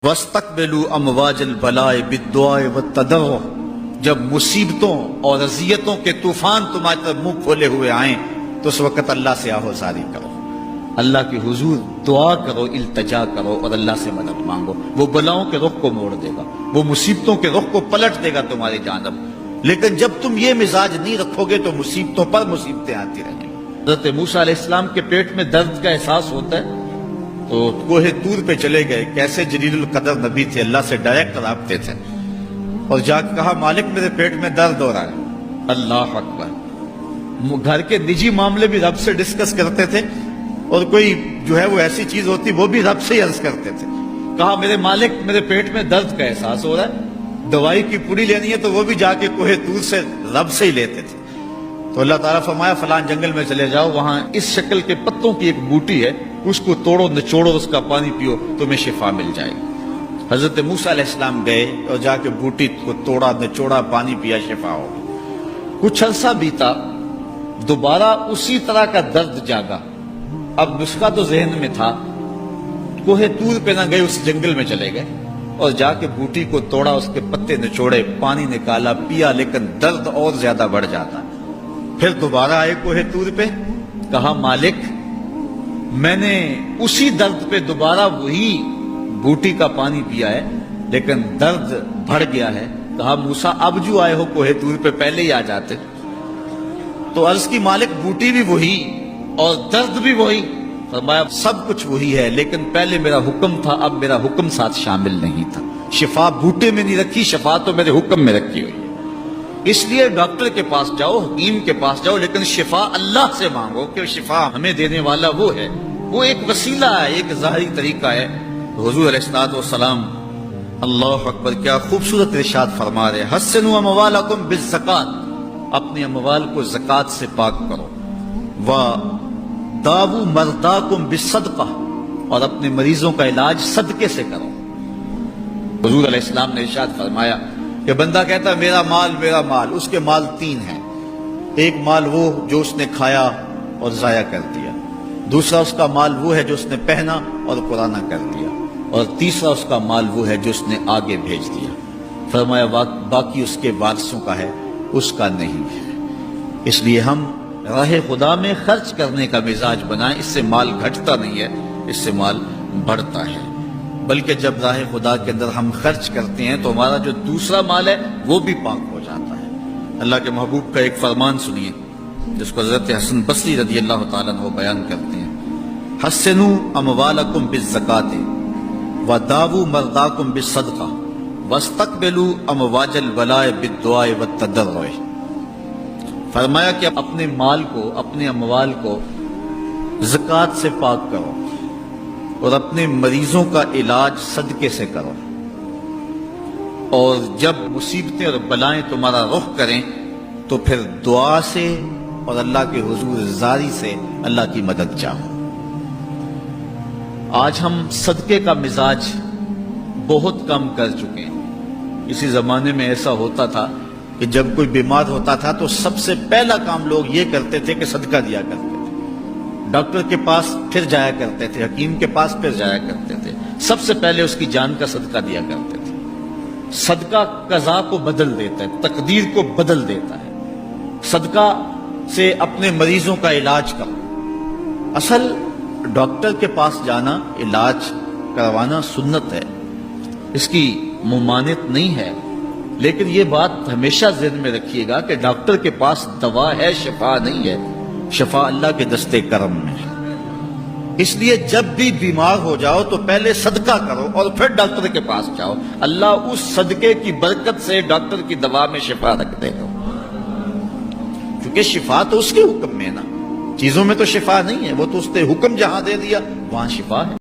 وَاسْتَقْبِلُوا أَمْوَاجَ الْبَلَاءِ بِالدُّعَاءِ وَالتَّضَرُّعِ، جب مصیبتوں اور اذیتوں کے طوفان تمہاری طرف منہ کھولے ہوئے آئیں تو اس وقت اللہ سے آہوزاری کرو، اللہ کی حضور دعا کرو، التجا کرو اور اللہ سے مدد مانگو۔ وہ بلاؤں کے رخ کو موڑ دے گا، وہ مصیبتوں کے رخ کو پلٹ دے گا تمہاری جانب۔ لیکن جب تم یہ مزاج نہیں رکھو گے تو مصیبتوں پر مصیبتیں آتی رہیں گی۔ حضرت موسیٰ علیہ السلام کے پیٹ میں درد کا احساس ہوتا ہے تو کوہ طور پہ چلے گئے، کیسے جلیل القدر نبی تھے، اللہ سے ڈائریکٹ رابطے تھے، اور جا کے کہا مالک میرے پیٹ میں درد ہو رہا ہے۔ اللہ اکبر۔ گھر کے نجی معاملے بھی رب سے ڈسکس کرتے تھے، اور کوئی جو ہے وہ ایسی چیز ہوتی وہ بھی رب سے ہی عرض کرتے تھے۔ کہا میرے مالک میرے پیٹ میں درد کا احساس ہو رہا ہے، دوائی کی پوری لینی ہے تو وہ بھی جا کے کوہ طور سے رب سے ہی لیتے تھے۔ تو اللہ تعالیٰ فرمایا فلان جنگل میں چلے جاؤ، وہاں اس شکل کے پتوں کی ایک بوٹی ہے، اس کو توڑو نچوڑو، اس کا پانی پیو، تمہیں شفا مل جائے گی۔ حضرت موسیٰ علیہ السلام گئے اور جا کے بوٹی کو توڑا نچوڑا، پانی پیا، شفا ہو گئی۔ کچھ عرصہ بیتا، دوبارہ اسی طرح کا درد جاگا۔ اب نسخہ تو ذہن میں تھا، کوہ طور پہ نہ گئے، اس جنگل میں چلے گئے اور جا کے بوٹی کو توڑا، اس کے پتے نچوڑے، پانی نکالا، پیا، لیکن درد اور زیادہ بڑھ جاتا۔ پھر دوبارہ آئے کوہ طور پہ، کہا مالک میں نے اسی درد پہ دوبارہ وہی بوٹی کا پانی پیا ہے لیکن درد بڑھ گیا ہے۔ کہا موسیٰ اب جو آئے ہو کوہ طور پہ پہلے ہی آ جاتے۔ تو عرض کی مالک بوٹی بھی وہی اور درد بھی وہی۔ فرمایا سب کچھ وہی ہے لیکن پہلے میرا حکم تھا، اب میرا حکم ساتھ شامل نہیں تھا۔ شفا بوٹے میں نہیں رکھی، شفا تو میرے حکم میں رکھی ہوئی ہے۔ اس لیے ڈاکٹر کے پاس جاؤ، حکیم کے پاس جاؤ، لیکن شفا اللہ سے مانگو کہ شفا ہمیں دینے والا وہ ہے۔ وہ ایک وسیلہ ہے، ایک ظاہری طریقہ ہے۔ حضور علیہ الصلوۃ والسلام اللہ اکبر کیا خوبصورت ارشاد فرما رہے، حسنوا اموالکم بالزکات، اپنے اموال کو زکات سے پاک کرو، وداووا مرضاکم بالصدقہ، اور اپنے مریضوں کا علاج صدقے سے کرو۔ حضور علیہ السلام نے ارشاد فرمایا کہ بندہ کہتا ہے میرا مال، اس کے مال تین ہیں۔ ایک مال وہ جو اس نے کھایا اور ضائع کر دیا، دوسرا اس کا مال وہ ہے جو اس نے پہنا اور پرانا کر دیا، اور تیسرا اس کا مال وہ ہے جو اس نے آگے بھیج دیا۔ فرمایا باقی اس کے وارثوں کا ہے، اس کا نہیں ہے۔ اس لیے ہم راہ خدا میں خرچ کرنے کا مزاج بنائیں، اس سے مال گھٹتا نہیں ہے، اس سے مال بڑھتا ہے۔ بلکہ جب راہ خدا کے اندر ہم خرچ کرتے ہیں تو ہمارا جو دوسرا مال ہے وہ بھی پاک ہو جاتا ہے۔ اللہ کے محبوب کا ایک فرمان سنیے جس کو حضرت حسن بصری رضی اللہ تعالیٰ عنہ بیان کرتے ہیں، حسنوا اموالکم بالزکات وداووا مرضاکم بالصدقہ واستقبلوا امواج البلاء بالدعاء والتضرع۔ فرمایا کہ اپنے مال کو، اپنے اموال کو زکات سے پاک کرو اور اپنے مریضوں کا علاج صدقے سے کرو، اور جب مصیبتیں اور بلائیں تمہارا رخ کریں تو پھر دعا سے اور اللہ کے حضور زاری سے اللہ کی مدد چاہو۔ آج ہم صدقے کا مزاج بہت کم کر چکے ہیں۔ اسی زمانے میں ایسا ہوتا تھا کہ جب کوئی بیمار ہوتا تھا تو سب سے پہلا کام لوگ یہ کرتے تھے کہ صدقہ دیا کرتے تھے، ڈاکٹر کے پاس پھر جایا کرتے تھے، حکیم کے پاس پھر جایا کرتے تھے، سب سے پہلے اس کی جان کا صدقہ دیا کرتے تھے۔ صدقہ قضا کو بدل دیتا ہے، تقدیر کو بدل دیتا ہے۔ صدقہ سے اپنے مریضوں کا علاج کرو۔ اصل ڈاکٹر کے پاس جانا، علاج کروانا سنت ہے، اس کی ممانعت نہیں ہے، لیکن یہ بات ہمیشہ ذہن میں رکھیے گا کہ ڈاکٹر کے پاس دوا ہے، شفا نہیں ہے، شفا اللہ کے دستے کرم میں ہے۔ اس لیے جب بھی بیمار ہو جاؤ تو پہلے صدقہ کرو اور پھر ڈاکٹر کے پاس جاؤ، اللہ اس صدقے کی برکت سے ڈاکٹر کی دوا میں شفا رکھ دے گا، کیونکہ شفا تو اس کے حکم میں نا، چیزوں میں تو شفا نہیں ہے، وہ تو اس نے حکم جہاں دے دیا وہاں شفا ہے۔